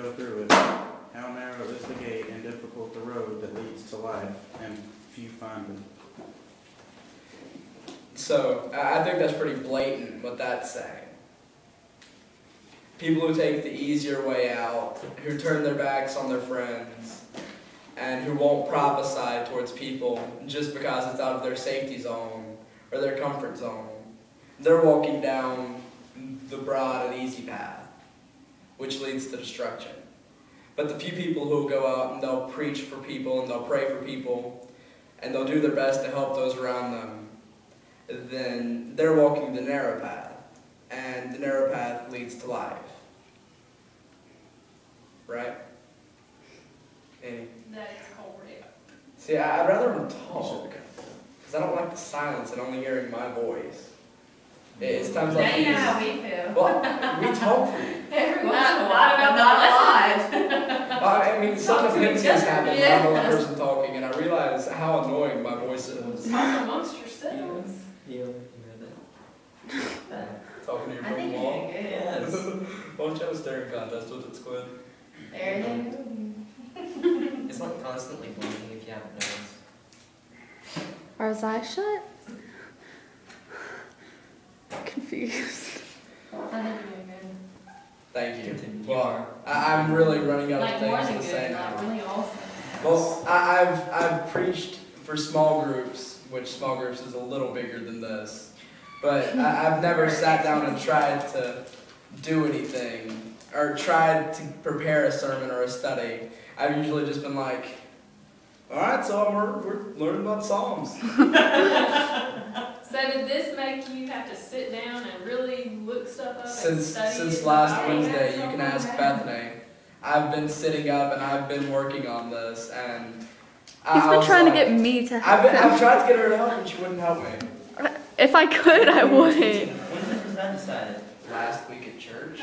go through it. How narrow is the gate and difficult the road that leads to life, and few find it. So, I think that's pretty blatant what that's saying. People who take the easier way out, who turn their backs on their friends, and who won't prophesy towards people just because it's out of their safety zone or their comfort zone. They're walking down the broad and easy path, which leads to destruction. But the few people who will go out and they'll preach for people and they'll pray for people and they'll do their best to help those around them, then they're walking the narrow path, and the narrow path leads to life. Right? Annie? That is correct. See, I'd rather them talk, because I don't like the silence and only hearing my voice. It's times like Now you know these. how we feel. Well, we talk for you. Every once in a while, not a lot. I mean, some things happen when I'm the only person talking, and I realize how annoying my voice is. Talk amongst yourselves. Yeah, Talking to your I think own you're wall. doing good. yes. Why don't you have a staring contest with it, Squid? There it is. It's like constantly blinking if you haven't noticed. Are his eyes shut? Confused. I think you're doing good. Thank you. Continue. Well, I'm really running out of Like more things than to good, say like now. really awesome. Well, I've preached for small groups, which small groups is a little bigger than this. But I've never sat down and tried to do anything or tried to prepare a sermon or a study. I've usually just been like, all right, so we're learning about Psalms. So did this make you have to sit down and really look stuff up and Since study it? last I Wednesday, have you can something ask like Bethany. I've been sitting up and I've been working on this, and He's I been was trying to like- get me to help I've him. tried to get her to help, and she wouldn't help me. If I could, I would. When was that decided? Last week at church.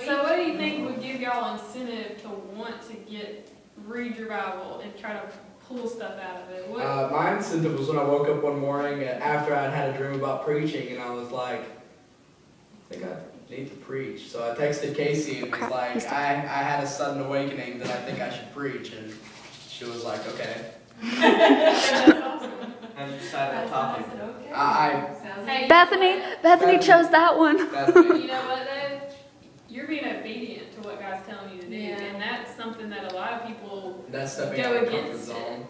So what do you think would give y'all incentive to want to read your Bible and try to pull stuff out of it? What? My incentive was when I woke up one morning after I'd had a dream about preaching, and I was like, I think I need to preach. So I texted Casey and was Crap, like, he's I had a sudden awakening that I think I should preach, and she was like, okay. That's awesome. Have you decided on topic? Hey, Bethany chose that one. Bethany. you know what though? You're being obedient to what God's telling you to do, Yeah. and that's something that a lot of people. That's stepping Go out of the comfort against it. zone.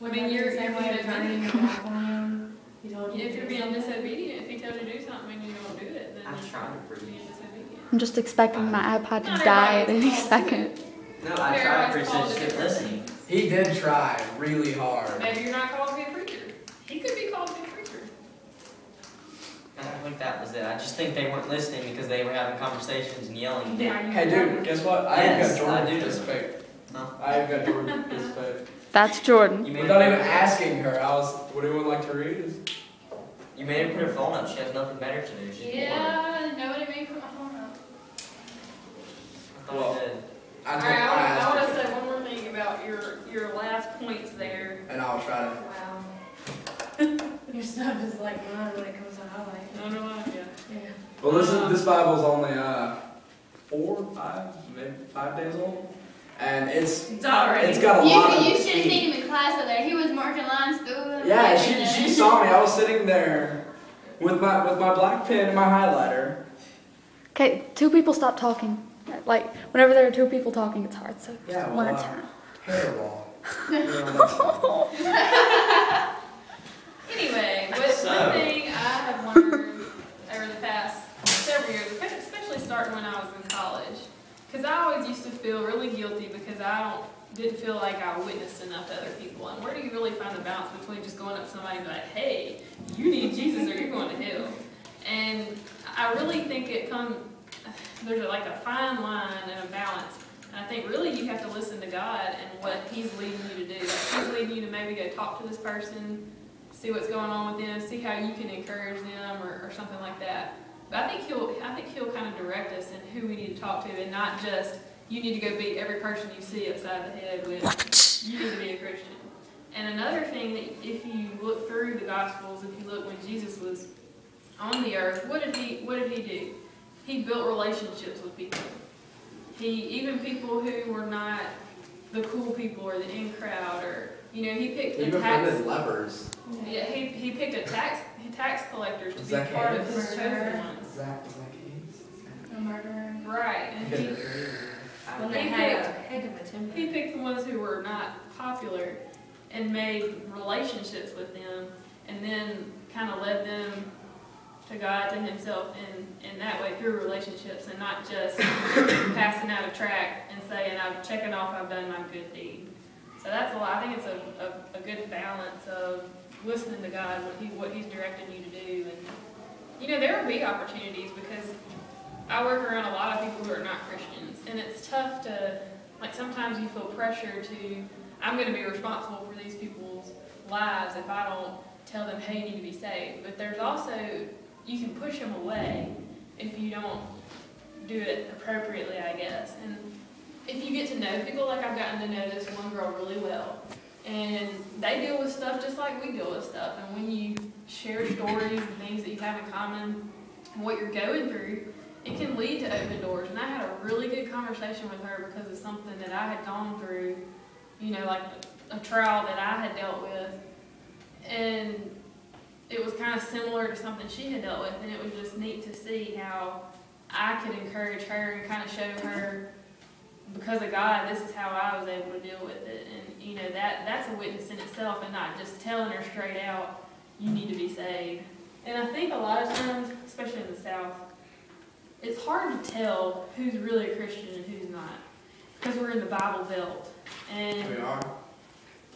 I mean, you're the same being way of turning your back on him. He told you If to you're do being something. disobedient, if he tells you to do something and you don't do it, then I'm trying to you're preach. being disobedient. I'm just expecting my iPod Not to die at everybody's any called second. No, I tried for just keep listening. He did try really hard. Maybe you're not called to be a preacher. He could be called to be a preacher. I don't think that was it. I just think they weren't listening because they were having conversations and yelling. Hey dude, guess what? I even Yes, got Jordan I to do. participate. Huh? I even got Jordan to participate. That's Jordan. You made Without her- even asking her, I was, would anyone like to read? You made her put her phone up. She has nothing better to do. She's bored. Yeah, nobody made from home. I thought I did. I All told right, I I asked want to her, say one more thing about your last points there. and I'll try to. Wow. Your stuff is like mine when it comes to highlight. No, no, yeah. Yeah. Well, this Bible's only 5 days old, and it's already. got a lot of. You should have seen him in class over there. He was marking lines through it. Yeah, she saw me. I was sitting there with my black pen and my highlighter. Okay, two people stop talking. Like, whenever there are two people talking, it's hard, so Yeah, one well, at a time. Hairball. Anyway, one So- thing I have learned over the past several years, especially starting when I was in college, because I always used to feel really guilty because didn't feel like I witnessed enough to other people. And where do you really find the balance between just going up to somebody and be like, hey, you need Jesus or you're going to hell? And I really think there's like a fine line and a balance. And I think really you have to listen to God and what He's leading you to do. Like He's leading you to maybe go talk to this person, see what's going on with them, see how you can encourage them or something like that. But I think he'll kind of direct us in who we need to talk to, and not just you need to go beat every person you see upside the head with you need to be a Christian. And another thing that if you look through the Gospels, if you look when Jesus was on the earth, what did he do? He built relationships with people. even people who were not the cool people or the in crowd, or he picked He the tax. befriended lepers. Yeah, he picked a tax collectors to be Zacchaeus. part of his chosen Murderer. ones. A murderer. Right, and Well, they He had a picked- heck of a temper. he picked the ones who were not popular and made relationships with them, and then kind of led them to God, to himself, in that way through relationships, and not just passing out a tract and saying, I'm checking off I've done my good deed. So that's a lot. I think it's a good balance of listening to God, what he's directing you to do. And there will be opportunities, because I work around a lot of people who are not Christians, and it's tough to, sometimes you feel pressure to, I'm going to be responsible for these people's lives if I don't tell them, hey, you need to be saved. But there's also, you can push them away if you don't do it appropriately, I guess. And if you get to know people, like I've gotten to know this one girl really well, and they deal with stuff just like we deal with stuff. And when you share stories and things that you have in common and what you're going through, it can lead to open doors. And I had a really good conversation with her because of something that I had gone through, like a trial that I had dealt with. And it was kind of similar to something she had dealt with. And it was just neat to see how I could encourage her and kind of show her, because of God, this is how I was able to deal with it. And, that's a witness in itself, and not just telling her straight out, you need to be saved. And I think a lot of times, especially in the South, it's hard to tell who's really a Christian and who's not, because we're in the Bible Belt. And We are.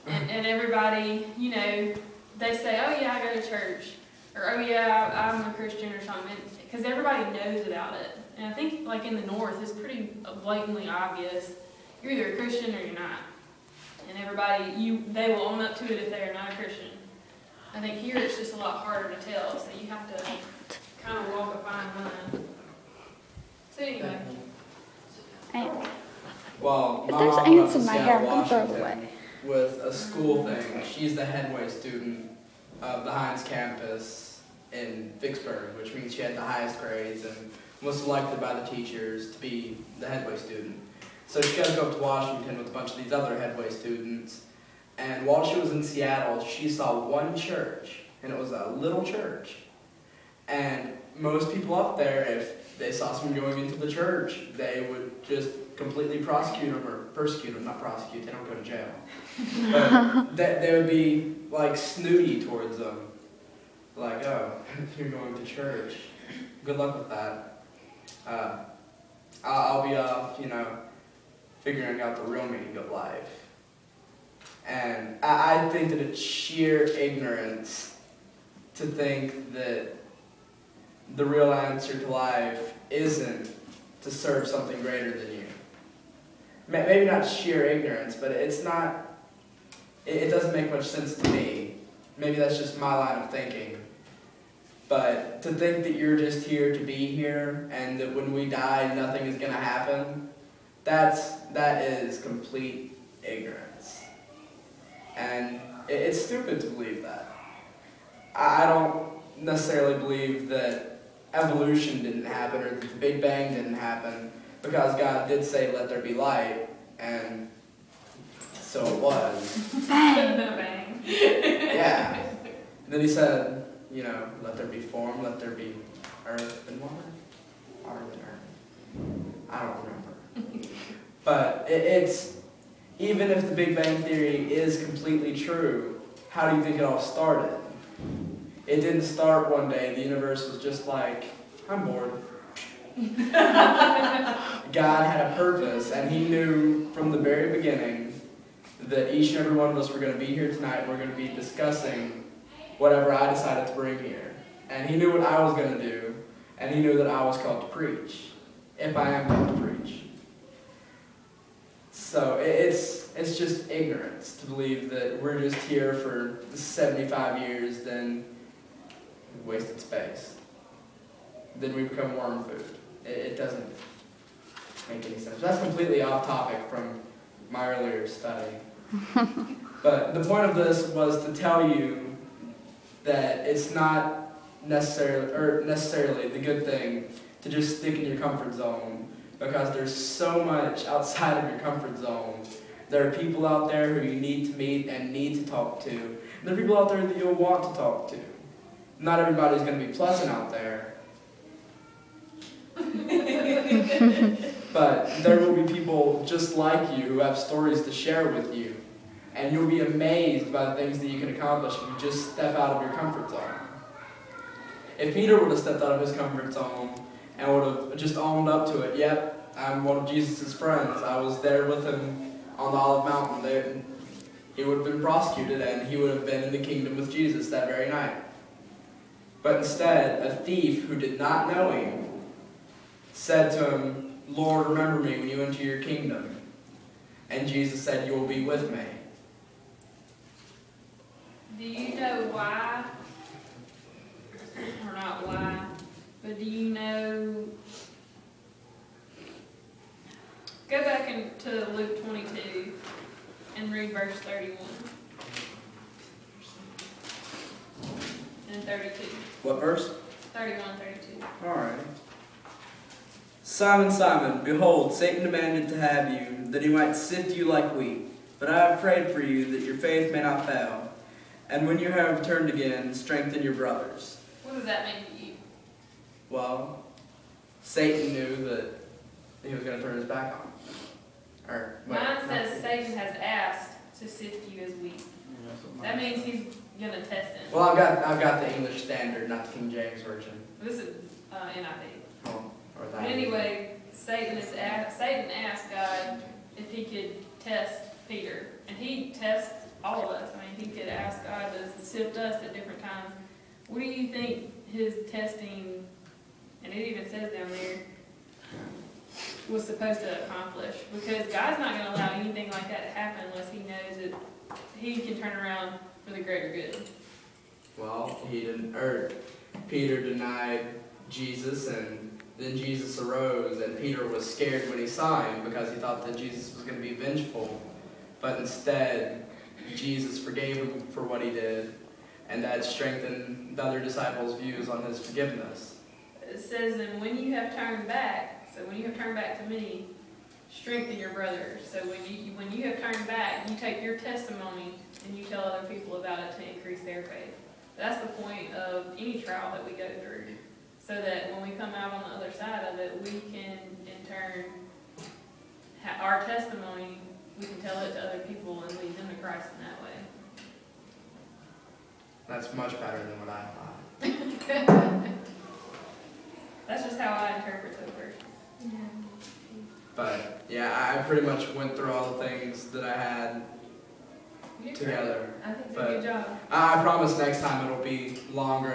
and everybody, they say, oh yeah, I go to church, or oh yeah, I'm a Christian or something, because everybody knows about it. And I think in the North, it's pretty blatantly obvious. You're either a Christian or you're not. And everybody, they will own up to it if they are not a Christian. I think here it's just a lot harder to tell, so you have to kind of walk a fine line. So anyway. Well, If my there's mom ants went in to my Seattle, hair, come throw it Washington, away. with a school thing. She's the headway student of the Hines campus in Vicksburg, which means she had the highest grades and was selected by the teachers to be the headway student. So she got to go up to Washington with a bunch of these other headway students. And while she was in Seattle, she saw one church, and it was a little church. And most people up there, if they saw someone going into the church, they would just completely prosecute them, or persecute them, not prosecute, they don't go to jail. But they would be snooty towards them. Like, oh, you're going to church. Good luck with that. I'll be off, figuring out the real meaning of life. And I think that it's sheer ignorance to think that the real answer to life isn't to serve something greater than you. Maybe not sheer ignorance, but it's not, it doesn't make much sense to me. Maybe that's just my line of thinking. But to think that you're just here to be here, and that when we die nothing is going to happen, that is complete ignorance. And it's stupid to believe that. I don't necessarily believe that evolution didn't happen, or that the Big Bang didn't happen, because God did say, let there be light, and so it was. Bang. Yeah. And then he said, let there be form, let there be earth and water. Water and earth. I don't remember. But it's, even if the Big Bang Theory is completely true, how do you think it all started? It didn't start one day. The universe was just like, I'm bored. God had a purpose, and he knew from the very beginning that each and every one of us were going to be here tonight, and we're going to be discussing whatever I decided to bring here. And he knew what I was going to do, and he knew that I was called to preach, if I am called to preach. So it's just ignorance to believe that we're just here for 75 years, then we wasted space. Then we become worm food. It doesn't make any sense. That's completely off topic from my earlier study. But the point of this was to tell you that it's not necessarily the good thing to just stick in your comfort zone, because there's so much outside of your comfort zone. There are people out there who you need to meet and need to talk to. And there are people out there that you'll want to talk to. Not everybody's going to be pleasant out there. But there will be people just like you who have stories to share with you. And you'll be amazed by the things that you can accomplish if you just step out of your comfort zone. If Peter would have stepped out of his comfort zone and would have just owned up to it, yep, I'm one of Jesus' friends. I was there with him on the Olive Mountain. He would have been prosecuted and he would have been in the kingdom with Jesus that very night. But instead, a thief who did not know him said to him, Lord, remember me when you enter your kingdom. And Jesus said, you will be with me. Do you know why? Or not why, but do you know? Go back into Luke 22 and read verse 31 and 32. What verse? 31 and 32. All right. Simon, Simon, behold, Satan demanded to have you, that he might sift you like wheat. But I have prayed for you, that your faith may not fail. And when you have turned again, strengthen your brothers. What does that mean to you? Well, Satan knew that he was going to turn his back on him. Mine says Satan has asked to sift you as wheat. That means he's going to test him. Well, I've got the English Standard, not the King James Version. This is NIV. Oh, or that. But anyway, Satan asked God if he could test Peter. And he tests all of us. I mean, he could ask God to sift us at different times. What do you think his testing, and it even says down there, was supposed to accomplish? Because God's not going to allow anything like that to happen unless he knows that he can turn around for the greater good. Well, Peter denied Jesus, and then Jesus arose, and Peter was scared when he saw him because he thought that Jesus was going to be vengeful. But instead, Jesus forgave him for what he did, and that strengthened the other disciples' views on his forgiveness. It says, and when you have turned back, so when you have turned back to me, strengthen your brothers. So when you have turned back, you take your testimony and you tell other people about it to increase their faith. That's the point of any trial that we go through, so that when we come out on the other side of it, we can in turn, our testimony, we can tell it to other people and lead them to Christ in that way. That's much better than what I thought. That's just how I interpret the verse. But yeah, I pretty much went through all the things that I had You did together. great. I think it's a But good job. I promise next time it'll be longer